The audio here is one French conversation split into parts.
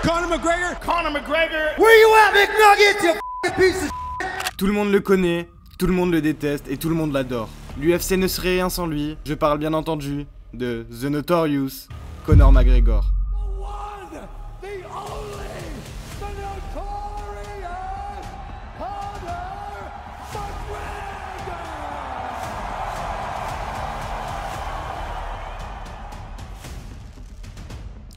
Conor McGregor! Conor McGregor! Where you at, McNuggets, you f***ing piece of shit? Tout le monde le connaît, tout le monde le déteste et tout le monde l'adore. L'UFC ne serait rien sans lui. Je parle bien entendu de The Notorious Conor McGregor.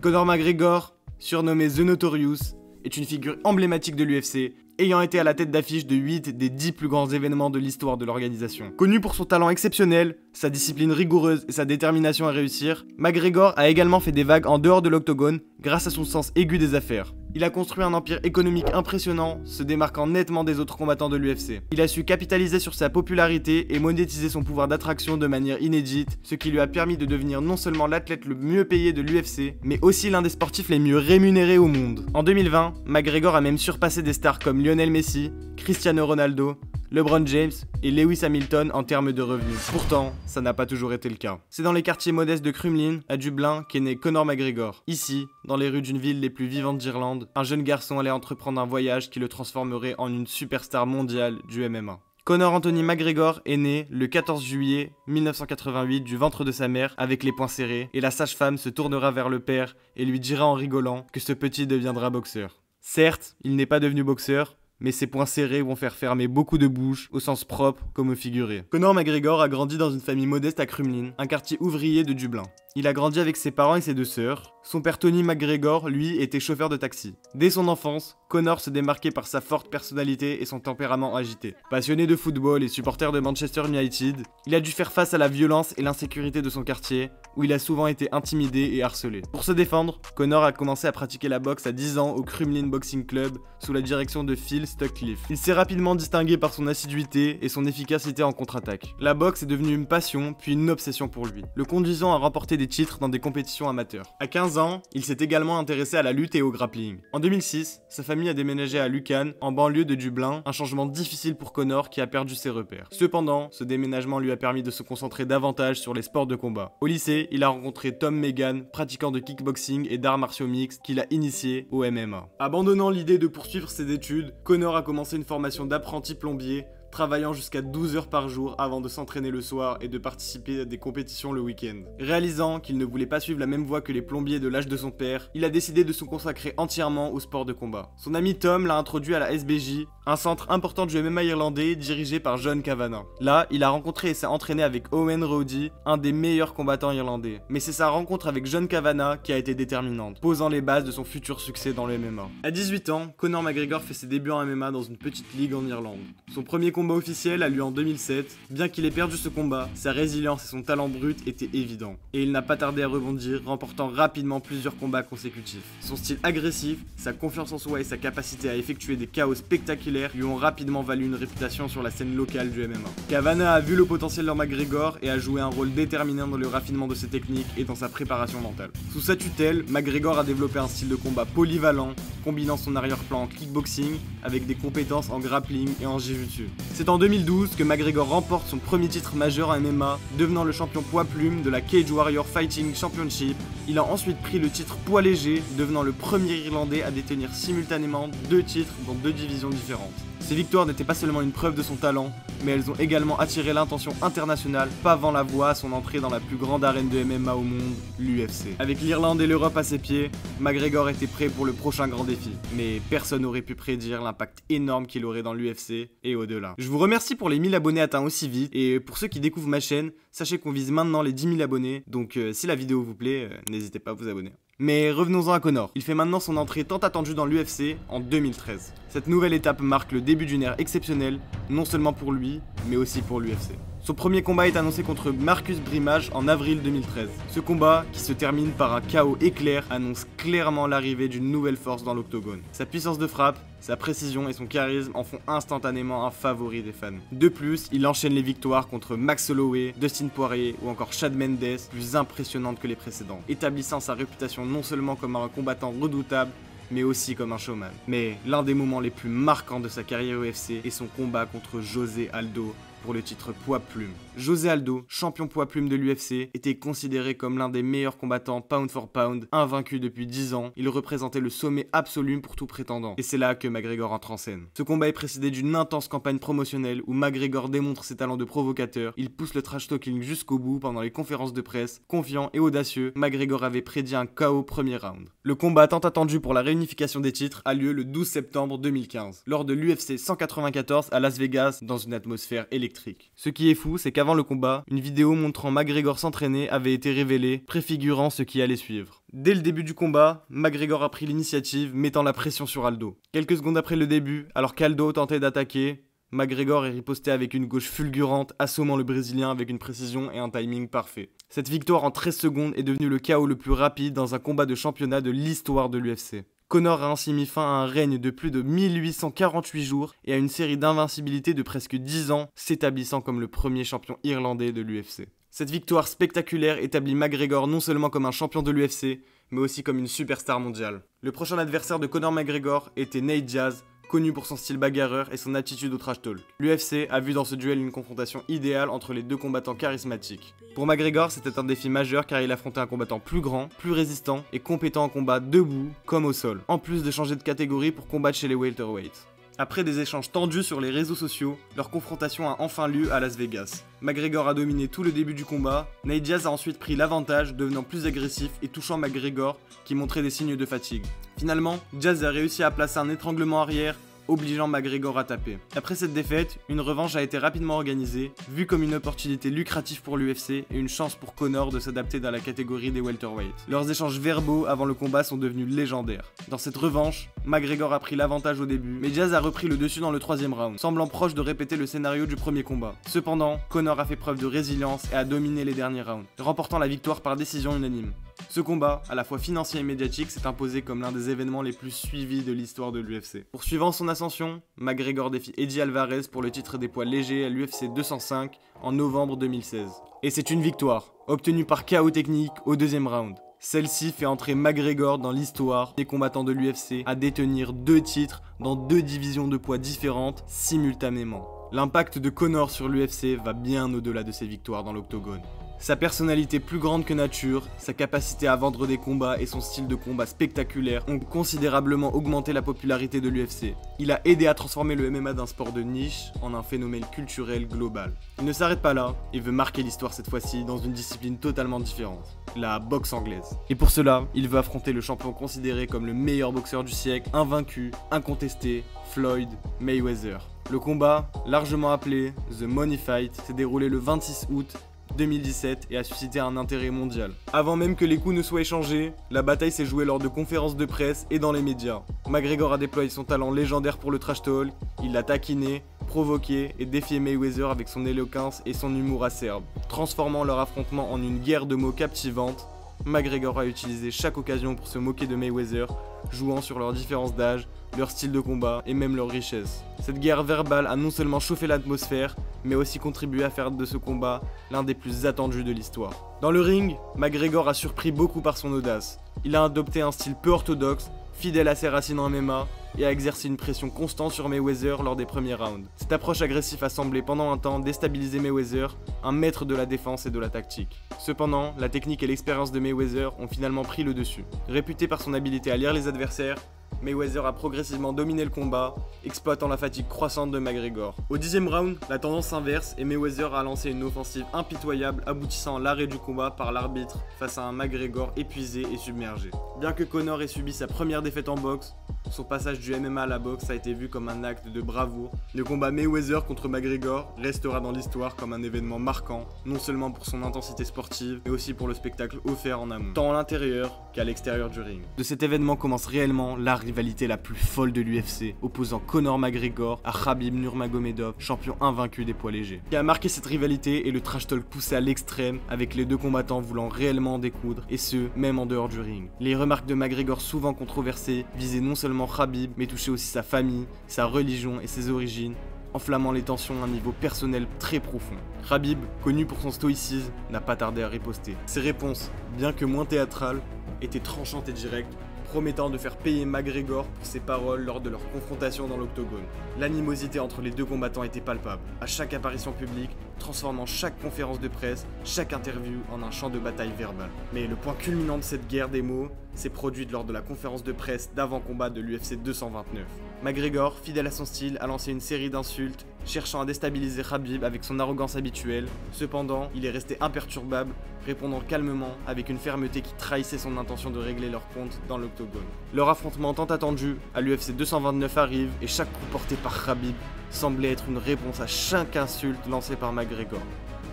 Conor McGregor, surnommé The Notorious, est une figure emblématique de l'UFC, ayant été à la tête d'affiche de 8 des 10 plus grands événements de l'histoire de l'organisation. Connu pour son talent exceptionnel, sa discipline rigoureuse et sa détermination à réussir, McGregor a également fait des vagues en dehors de l'octogone grâce à son sens aigu des affaires. Il a construit un empire économique impressionnant, se démarquant nettement des autres combattants de l'UFC. Il a su capitaliser sur sa popularité et monétiser son pouvoir d'attraction de manière inédite, ce qui lui a permis de devenir non seulement l'athlète le mieux payé de l'UFC, mais aussi l'un des sportifs les mieux rémunérés au monde. En 2020, McGregor a même surpassé des stars comme Lionel Messi, Cristiano Ronaldo, LeBron James et Lewis Hamilton en termes de revenus. Pourtant, ça n'a pas toujours été le cas. C'est dans les quartiers modestes de Crumlin, à Dublin, qu'est né Conor McGregor. Ici, dans les rues d'une ville les plus vivantes d'Irlande, un jeune garçon allait entreprendre un voyage qui le transformerait en une superstar mondiale du MMA. Conor Anthony McGregor est né le 14 juillet 1988 du ventre de sa mère avec les poings serrés, et la sage-femme se tournera vers le père et lui dira en rigolant que ce petit deviendra boxeur. Certes, il n'est pas devenu boxeur, mais ses poings serrés vont faire fermer beaucoup de bouches, au sens propre comme au figuré. Conor McGregor a grandi dans une famille modeste à Crumlin, un quartier ouvrier de Dublin. Il a grandi avec ses parents et ses deux sœurs. Son père Tony McGregor, lui, était chauffeur de taxi. Dès son enfance, Conor se démarquait par sa forte personnalité et son tempérament agité. Passionné de football et supporter de Manchester United, il a dû faire face à la violence et l'insécurité de son quartier, où il a souvent été intimidé et harcelé. Pour se défendre, Conor a commencé à pratiquer la boxe à 10 ans au Crumlin Boxing Club, sous la direction de Phil Stuckliff. Il s'est rapidement distingué par son assiduité et son efficacité en contre-attaque. La boxe est devenue une passion, puis une obsession pour lui, le conduisant à remporter des titres dans des compétitions amateurs. À 15 ans, il s'est également intéressé à la lutte et au grappling. En 2006, sa famille a déménagé à Lucan, en banlieue de Dublin, un changement difficile pour Conor qui a perdu ses repères. Cependant, ce déménagement lui a permis de se concentrer davantage sur les sports de combat. Au lycée, il a rencontré Tom Megan, pratiquant de kickboxing et d'arts martiaux mixtes, qui l'a initié au MMA. Abandonnant l'idée de poursuivre ses études, Conor a commencé une formation d'apprenti plombier, travaillant jusqu'à 12 heures par jour avant de s'entraîner le soir et de participer à des compétitions le week-end. Réalisant qu'il ne voulait pas suivre la même voie que les plombiers de l'âge de son père, il a décidé de se consacrer entièrement au sport de combat. Son ami Tom l'a introduit à la SBJ, un centre important du MMA irlandais dirigé par John Kavanagh. Là, il a rencontré et s'est entraîné avec Owen Rowdy, un des meilleurs combattants irlandais. Mais c'est sa rencontre avec John Kavanagh qui a été déterminante, posant les bases de son futur succès dans le MMA. À 18 ans, Conor McGregor fait ses débuts en MMA dans une petite ligue en Irlande. Son premier combat officiel a lieu en 2007. Bien qu'il ait perdu ce combat, sa résilience et son talent brut étaient évidents. Et il n'a pas tardé à rebondir, remportant rapidement plusieurs combats consécutifs. Son style agressif, sa confiance en soi et sa capacité à effectuer des KO spectaculaires lui ont rapidement valu une réputation sur la scène locale du MMA. Kavanagh a vu le potentiel dans McGregor et a joué un rôle déterminant dans le raffinement de ses techniques et dans sa préparation mentale. Sous sa tutelle, McGregor a développé un style de combat polyvalent, combinant son arrière-plan en kickboxing avec des compétences en grappling et en jiu-jitsu. C'est en 2012 que McGregor remporte son premier titre majeur en MMA, devenant le champion poids plume de la Cage Warrior Fighting Championship. Il a ensuite pris le titre poids léger, devenant le premier Irlandais à détenir simultanément 2 titres dans 2 divisions différentes. Ces victoires n'étaient pas seulement une preuve de son talent, mais elles ont également attiré l'attention internationale, pavant la voie à son entrée dans la plus grande arène de MMA au monde, l'UFC. Avec l'Irlande et l'Europe à ses pieds, McGregor était prêt pour le prochain grand défi. Mais personne n'aurait pu prédire l'impact énorme qu'il aurait dans l'UFC et au-delà. Je vous remercie pour les 1000 abonnés atteints aussi vite, et pour ceux qui découvrent ma chaîne, sachez qu'on vise maintenant les 10 000 abonnés, donc si la vidéo vous plaît, n'hésitez pas à vous abonner. Mais revenons-en à Conor. Il fait maintenant son entrée tant attendue dans l'UFC en 2013. Cette nouvelle étape marque le début d'une ère exceptionnelle, non seulement pour lui, mais aussi pour l'UFC. Son premier combat est annoncé contre Marcus Brimage en avril 2013. Ce combat, qui se termine par un KO éclair, annonce clairement l'arrivée d'une nouvelle force dans l'octogone. Sa puissance de frappe, sa précision et son charisme en font instantanément un favori des fans. De plus, il enchaîne les victoires contre Max Holloway, Dustin Poirier ou encore Chad Mendes, plus impressionnantes que les précédents, établissant sa réputation non seulement comme un combattant redoutable, mais aussi comme un showman. Mais l'un des moments les plus marquants de sa carrière UFC est son combat contre José Aldo pour le titre poids-plume. José Aldo, champion poids-plume de l'UFC, était considéré comme l'un des meilleurs combattants pound for pound, invaincu depuis 10 ans. Il représentait le sommet absolu pour tout prétendant. Et c'est là que McGregor entre en scène. Ce combat est précédé d'une intense campagne promotionnelle où McGregor démontre ses talents de provocateur. Il pousse le trash talking jusqu'au bout pendant les conférences de presse. Confiant et audacieux, McGregor avait prédit un KO premier round. Le combat tant attendu pour la réunification des titres a lieu le 12 septembre 2015, lors de l'UFC 194 à Las Vegas, dans une atmosphère électrique. Ce qui est fou, c'est qu'avant le combat, une vidéo montrant McGregor s'entraîner avait été révélée, préfigurant ce qui allait suivre. Dès le début du combat, McGregor a pris l'initiative, mettant la pression sur Aldo. Quelques secondes après le début, alors qu'Aldo tentait d'attaquer, McGregor est riposté avec une gauche fulgurante, assommant le Brésilien avec une précision et un timing parfait. Cette victoire en 13 secondes est devenue le KO le plus rapide dans un combat de championnat de l'histoire de l'UFC. Conor a ainsi mis fin à un règne de plus de 1848 jours et à une série d'invincibilité de presque 10 ans, s'établissant comme le premier champion irlandais de l'UFC. Cette victoire spectaculaire établit McGregor non seulement comme un champion de l'UFC, mais aussi comme une superstar mondiale. Le prochain adversaire de Conor McGregor était Nate Diaz, connu pour son style bagarreur et son attitude au trash talk. L'UFC a vu dans ce duel une confrontation idéale entre les deux combattants charismatiques. Pour McGregor, c'était un défi majeur car il affrontait un combattant plus grand, plus résistant et compétent en combat debout comme au sol, en plus de changer de catégorie pour combattre chez les welterweights. Après des échanges tendus sur les réseaux sociaux, leur confrontation a enfin lieu à Las Vegas. McGregor a dominé tout le début du combat, Nate Diaz a ensuite pris l'avantage, devenant plus agressif et touchant McGregor qui montrait des signes de fatigue. Finalement, Diaz a réussi à placer un étranglement arrière, obligeant McGregor à taper. Après cette défaite, une revanche a été rapidement organisée, vue comme une opportunité lucrative pour l'UFC et une chance pour Conor de s'adapter dans la catégorie des welterweights. Leurs échanges verbaux avant le combat sont devenus légendaires. Dans cette revanche, McGregor a pris l'avantage au début, mais Diaz a repris le dessus dans le troisième round, semblant proche de répéter le scénario du premier combat. Cependant, Conor a fait preuve de résilience et a dominé les derniers rounds, remportant la victoire par décision unanime. Ce combat, à la fois financier et médiatique, s'est imposé comme l'un des événements les plus suivis de l'histoire de l'UFC. Poursuivant son ascension, McGregor défie Eddie Alvarez pour le titre des poids légers à l'UFC 205 en novembre 2016. Et c'est une victoire, obtenue par KO technique au deuxième round. Celle-ci fait entrer McGregor dans l'histoire des combattants de l'UFC à détenir 2 titres dans 2 divisions de poids différentes simultanément. L'impact de Conor sur l'UFC va bien au-delà de ses victoires dans l'octogone. Sa personnalité plus grande que nature, sa capacité à vendre des combats et son style de combat spectaculaire ont considérablement augmenté la popularité de l'UFC. Il a aidé à transformer le MMA d'un sport de niche en un phénomène culturel global. Il ne s'arrête pas là et veut marquer l'histoire cette fois-ci dans une discipline totalement différente, la boxe anglaise. Et pour cela, il veut affronter le champion considéré comme le meilleur boxeur du siècle, invaincu, incontesté, Floyd Mayweather. Le combat, largement appelé The Money Fight, s'est déroulé le 26 août 2017 et a suscité un intérêt mondial. Avant même que les coups ne soient échangés, la bataille s'est jouée lors de conférences de presse et dans les médias. McGregor a déployé son talent légendaire pour le trash talk, il l'a taquiné, provoqué et défié Mayweather avec son éloquence et son humour acerbe. Transformant leur affrontement en une guerre de mots captivante, McGregor a utilisé chaque occasion pour se moquer de Mayweather, jouant sur leurs différences d'âge, leur style de combat et même leur richesse. Cette guerre verbale a non seulement chauffé l'atmosphère, mais aussi contribué à faire de ce combat l'un des plus attendus de l'histoire. Dans le ring, McGregor a surpris beaucoup par son audace. Il a adopté un style peu orthodoxe, fidèle à ses racines en MMA, et a exercé une pression constante sur Mayweather lors des premiers rounds. Cette approche agressive a semblé pendant un temps déstabiliser Mayweather, un maître de la défense et de la tactique. Cependant, la technique et l'expérience de Mayweather ont finalement pris le dessus. Réputé par son habileté à lire les adversaires, Mayweather a progressivement dominé le combat, exploitant la fatigue croissante de McGregor. Au 10e round, la tendance s'inverse et Mayweather a lancé une offensive impitoyable aboutissant à l'arrêt du combat par l'arbitre face à un McGregor épuisé et submergé. Bien que Conor ait subi sa première défaite en boxe, son passage du MMA à la boxe a été vu comme un acte de bravoure. Le combat Mayweather contre McGregor restera dans l'histoire comme un événement marquant, non seulement pour son intensité sportive, mais aussi pour le spectacle offert en amont, tant à l'intérieur qu'à l'extérieur du ring. De cet événement commence réellement la rivalité la plus folle de l'UFC, opposant Conor McGregor à Khabib Nurmagomedov, champion invaincu des poids légers. Ce qui a marqué cette rivalité est le trash talk poussé à l'extrême, avec les deux combattants voulant réellement en découdre, et ce, même en dehors du ring. Les remarques de McGregor souvent controversées visaient non seulement Khabib, mais touchaient aussi sa famille, sa religion et ses origines, enflammant les tensions à un niveau personnel très profond. Khabib, connu pour son stoïcisme, n'a pas tardé à riposter. Ses réponses, bien que moins théâtrales, étaient tranchantes et directes, promettant de faire payer McGregor pour ses paroles lors de leur confrontation dans l'octogone. L'animosité entre les deux combattants était palpable, à chaque apparition publique, transformant chaque conférence de presse, chaque interview en un champ de bataille verbal. Mais le point culminant de cette guerre des mots s'est produit lors de la conférence de presse d'avant-combat de l'UFC 229. McGregor, fidèle à son style, a lancé une série d'insultes, cherchant à déstabiliser Khabib avec son arrogance habituelle. Cependant, il est resté imperturbable, répondant calmement avec une fermeté qui trahissait son intention de régler leur compte dans l'octogone. Leur affrontement tant attendu à l'UFC 229 arrive et chaque coup porté par Khabib semblait être une réponse à chaque insulte lancée par McGregor.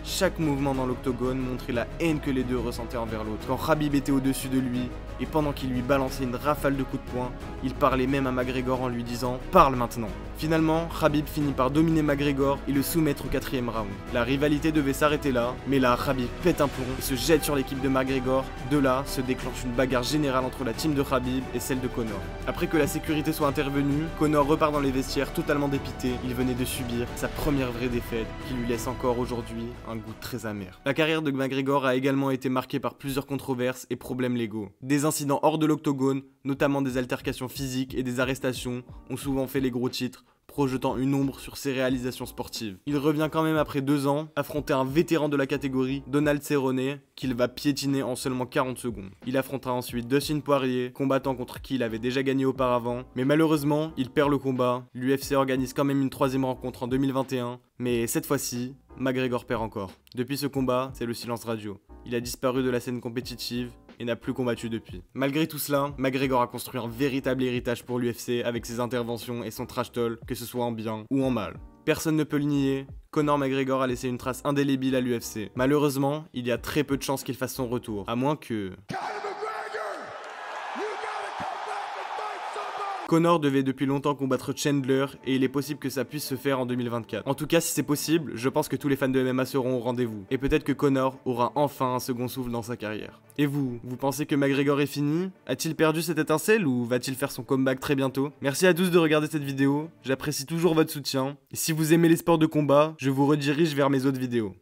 Chaque mouvement dans l'octogone montrait la haine que les deux ressentaient envers l'autre. Quand Khabib était au-dessus de lui, et pendant qu'il lui balançait une rafale de coups de poing, il parlait même à McGregor en lui disant « Parle maintenant !» Finalement, Khabib finit par dominer McGregor et le soumettre au 4e round. La rivalité devait s'arrêter là, mais là, Khabib pète un plomb et se jette sur l'équipe de McGregor. De là, se déclenche une bagarre générale entre la team de Khabib et celle de Conor. Après que la sécurité soit intervenue, Conor repart dans les vestiaires totalement dépité. Il venait de subir sa première vraie défaite qui lui laisse encore aujourd'hui un goût très amer. La carrière de McGregor a également été marquée par plusieurs controverses et problèmes légaux. Des incidents hors de l'octogone, notamment des altercations physiques et des arrestations, ont souvent fait les gros titres, projetant une ombre sur ses réalisations sportives. Il revient quand même après 2 ans, affronter un vétéran de la catégorie, Donald Cerrone, qu'il va piétiner en seulement 40 secondes. Il affrontera ensuite Dustin Poirier, combattant contre qui il avait déjà gagné auparavant, mais malheureusement, il perd le combat. L'UFC organise quand même une 3e rencontre en 2021, mais cette fois-ci, McGregor perd encore. Depuis ce combat, c'est le silence radio. Il a disparu de la scène compétitive et n'a plus combattu depuis. Malgré tout cela, McGregor a construit un véritable héritage pour l'UFC avec ses interventions et son trash talk, que ce soit en bien ou en mal. Personne ne peut le nier, Conor McGregor a laissé une trace indélébile à l'UFC. Malheureusement, il y a très peu de chances qu'il fasse son retour, à moins que... Conor devait depuis longtemps combattre Chandler et il est possible que ça puisse se faire en 2024. En tout cas, si c'est possible, je pense que tous les fans de MMA seront au rendez-vous. Et peut-être que Conor aura enfin un second souffle dans sa carrière. Et vous pensez que McGregor est fini? A-t-il perdu cette étincelle ou va-t-il faire son comeback très bientôt? Merci à tous de regarder cette vidéo, j'apprécie toujours votre soutien. Et si vous aimez les sports de combat, je vous redirige vers mes autres vidéos.